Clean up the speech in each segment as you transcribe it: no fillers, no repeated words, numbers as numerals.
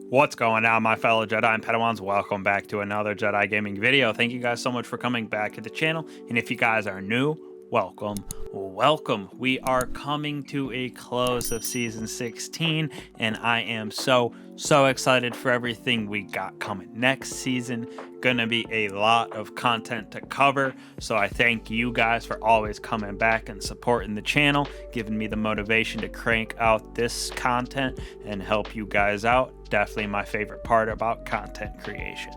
What's going on, my fellow Jedi and Padawans? Welcome back to another Jedi gaming video. Thank you guys so much for coming back to the channel. And if you guys are new, welcome. We are coming to a close of season 16, and I am so excited for everything we got coming next season. Gonna be a lot of content to cover, so I thank you guys for always coming back and supporting the channel, giving me the motivation to crank out this content and help you guys out. Definitely my favorite part about content creation.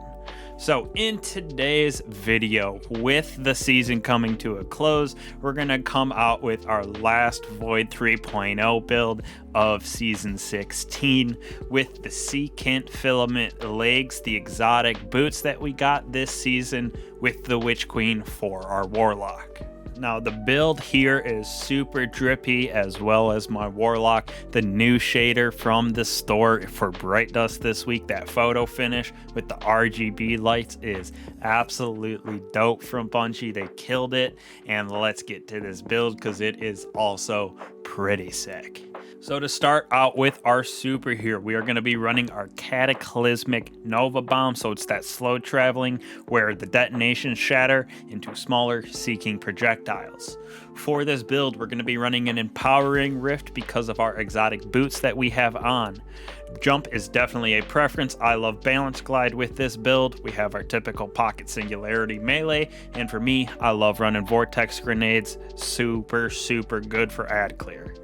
So in today's video, with the season coming to a close, we're going to come out with our last Void 3.0 build of season 16 with the Secant Filament legs, the exotic boots that we got this season with the Witch Queen for our Warlock. Now the build here is super drippy, as well as my Warlock. The new shader from the store for Bright Dust this week, that photo finish with the RGB lights, is absolutely dope from Bungie. They killed it, and let's get to this build because it is also pretty sick. So to start out with our super here, we are going to be running our Cataclysmic Nova Bomb. So it's that slow traveling where the detonations shatter into smaller seeking projectiles. For this build, we're going to be running an Empowering Rift because of our exotic boots that we have on. Jump is definitely a preference. I love Balance Glide with this build. We have our typical Pocket Singularity melee, and for me, I love running Vortex Grenades. Super good for ad clear.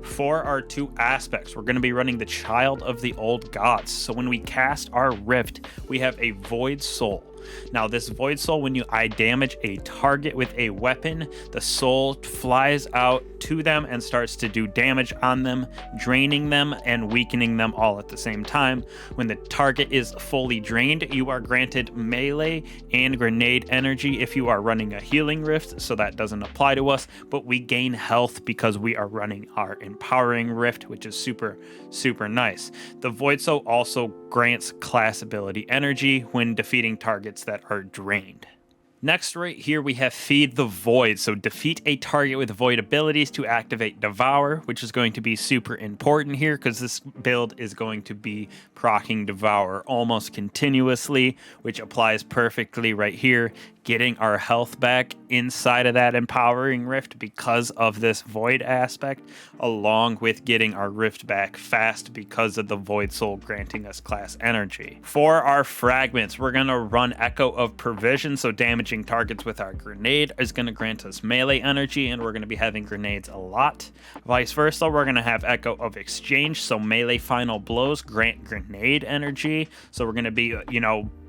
For our two aspects, we're going to be running the Child of the Old Gods. So when we cast our Rift, we have a Void Soul. Now this Void Soul, when you damage a target with a weapon, the soul flies out to them and starts to do damage on them, draining them and weakening them all at the same time. When the target is fully drained, you are granted melee and grenade energy if you are running a Healing Rift, so that doesn't apply to us, but we gain health because we are running our Empowering Rift, which is super nice. The Void Soul also grants class ability energy when defeating targets that are drained. Next, right here, we have Feed the Void. So defeat a target with Void abilities to activate Devour, which is going to be super important here because this build is going to be proccing Devour almost continuously, which applies perfectly right here, getting our health back inside of that Empowering Rift because of this Void aspect, along with getting our Rift back fast because of the Void Soul granting us class energy. For our fragments, we're going to run Echo of Provision, so damaging targets with our grenade is going to grant us melee energy, and we're going to be having grenades a lot. Vice versa, we're going to have Echo of Exchange, so melee final blows grant grenade energy, so we're going to be,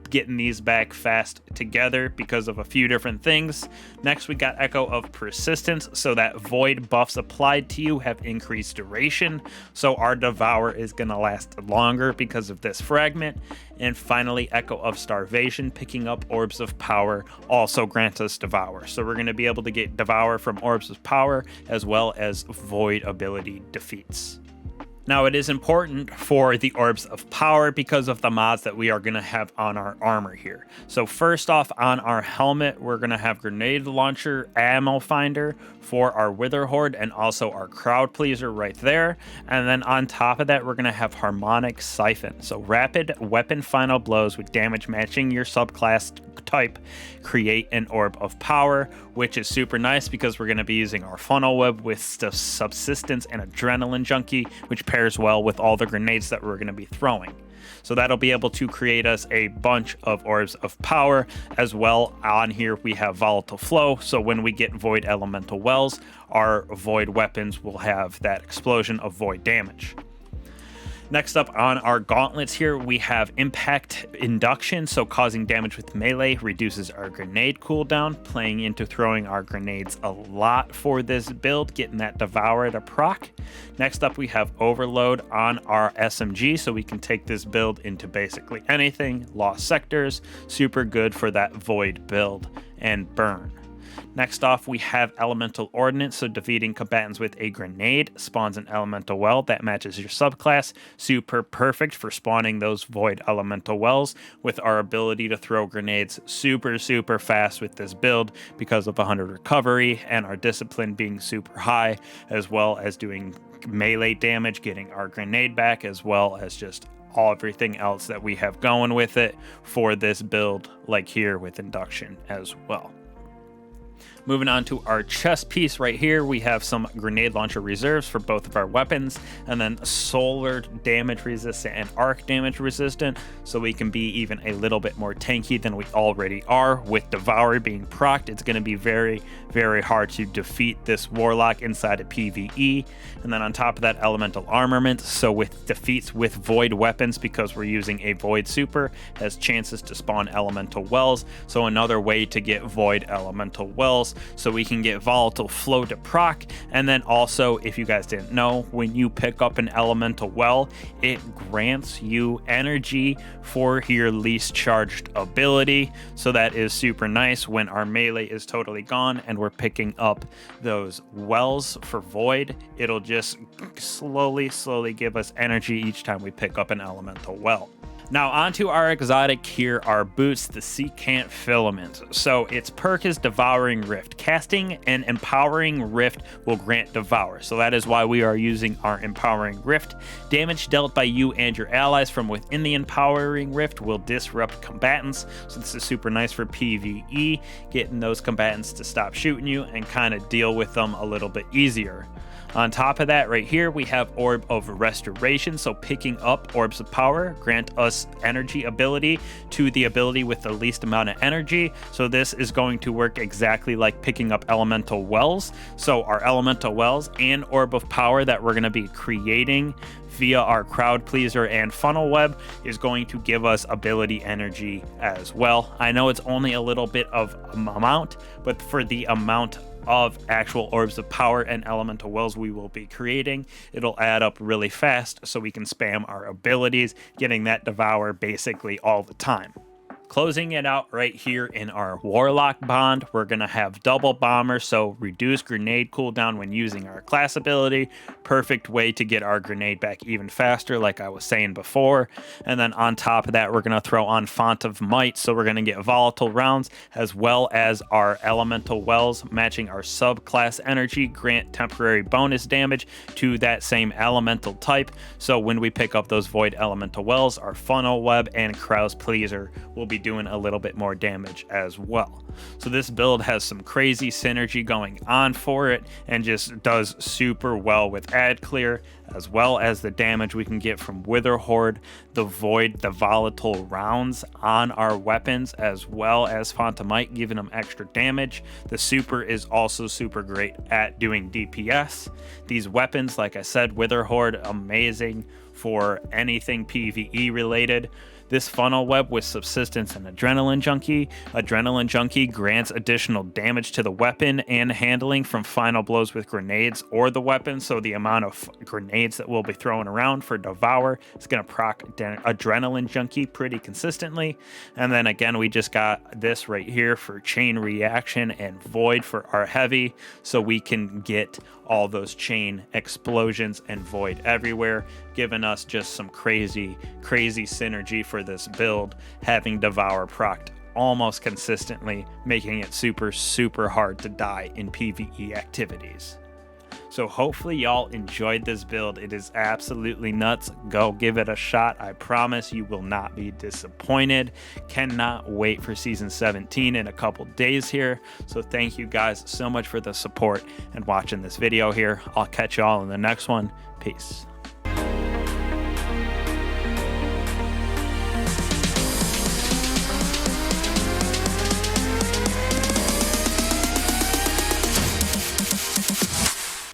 getting these back fast together because of a few different things. Next, we got Echo of Persistence, so that void buffs applied to you have increased duration, so our Devour is going to last longer because of this fragment. And finally, Echo of Starvation, picking up Orbs of Power, also grants us Devour, so we're going to be able to get Devour from Orbs of Power as well as Void ability defeats. Now, it is important for the Orbs of Power because of the mods that we are going to have on our armor here. So first off, on our helmet, we're going to have Grenade Launcher, Ammo Finder for our Wither Horde, and also our Crowd Pleaser right there. And then on top of that, we're going to have Harmonic Siphon. So rapid weapon final blows with damage matching your subclass type create an Orb of Power, which is super nice because we're going to be using our Funnel Web with Subsistence and Adrenaline Junkie, which pairs well with all the grenades that we're going to be throwing. So that'll be able to create us a bunch of Orbs of Power. As well, on here we have Volatile Flow, so when we get Void Elemental Wells, our Void weapons will have that explosion of Void damage. Next up on our gauntlets here, we have Impact Induction, so causing damage with melee reduces our grenade cooldown, playing into throwing our grenades a lot for this build, getting that Devour to proc. Next up, we have Overload on our SMG, so we can take this build into basically anything. Lost Sectors, super good for that Void build, and Burn. Next off, we have Elemental Ordnance, so defeating combatants with a grenade spawns an Elemental Well that matches your subclass. Super perfect for spawning those Void Elemental Wells with our ability to throw grenades super fast with this build because of 100 recovery and our discipline being super high, as well as doing melee damage, getting our grenade back, as well as just everything else that we have going with it for this build, like here with induction as well. Moving on to our chest piece right here, we have some grenade launcher reserves for both of our weapons, and then solar damage resistant and arc damage resistant, so we can be even a little bit more tanky than we already are. With Devour being procced, it's going to be very, very hard to defeat this Warlock inside of PvE. And then on top of that, elemental armament, so with defeats with void weapons, because we're using a void super, has chances to spawn elemental wells, so another way to get void elemental wells, so we can get volatile flow to proc. And then also, if you guys didn't know, when you pick up an elemental well, it grants you energy for your least charged ability, so that is super nice when our melee is totally gone and we're picking up those wells for void. It'll just slowly give us energy each time we pick up an elemental well. Now onto our exotic here, our boots, the Secant Filaments. So its perk is Devouring Rift. Casting an Empowering Rift will grant Devour. So that is why we are using our Empowering Rift. Damage dealt by you and your allies from within the Empowering Rift will disrupt combatants. So this is super nice for PvE, getting those combatants to stop shooting you and kind of deal with them a little bit easier. On top of that, right here, we have Orb of Restoration. So picking up Orbs of Power grant us energy ability to the ability with the least amount of energy. So this is going to work exactly like picking up Elemental Wells. So our Elemental Wells and Orb of Power that we're going to be creating via our Crowd Pleaser and Funnel Web is going to give us ability energy as well. I know it's only a little bit of amount, but for the amount of actual Orbs of Power and Elemental Wells we will be creating, it'll add up really fast so we can spam our abilities, getting that Devour basically all the time. Closing it out right here in our Warlock bond, we're going to have double bomber, so reduce grenade cooldown when using our class ability. Perfect way to get our grenade back even faster, like I was saying before. And then on top of that, we're going to throw on Font of Might, so we're going to get volatile rounds as well as our elemental wells, matching our subclass energy, grant temporary bonus damage to that same elemental type. So when we pick up those void elemental wells, our funnel web and Crowd Pleaser will be doing a little bit more damage as well. So this build has some crazy synergy going on for it and just does super well with ad clear, as well as the damage we can get from Wither Horde, the void, the volatile rounds on our weapons, as well as Font of Might, giving them extra damage. The super is also super great at doing DPS. These weapons, like I said, Wither Horde, amazing for anything PvE related. This funnel web with subsistence and adrenaline junkie. Adrenaline junkie grants additional damage to the weapon and handling from final blows with grenades or the weapon. So the amount of grenades that we'll be throwing around for Devour is going to proc adrenaline junkie pretty consistently. And then again, we just got this right here for chain reaction and void for our heavy, so we can get all those chain explosions and void everywhere, giving us just some crazy synergy for this build, having Devour procced almost consistently, making it super hard to die in PvE activities. So hopefully y'all enjoyed this build. It is absolutely nuts. Go give it a shot. I promise you will not be disappointed. Cannot wait for season 17 in a couple days here. So thank you guys so much for the support and watching this video here. I'll catch y'all in the next one. Peace.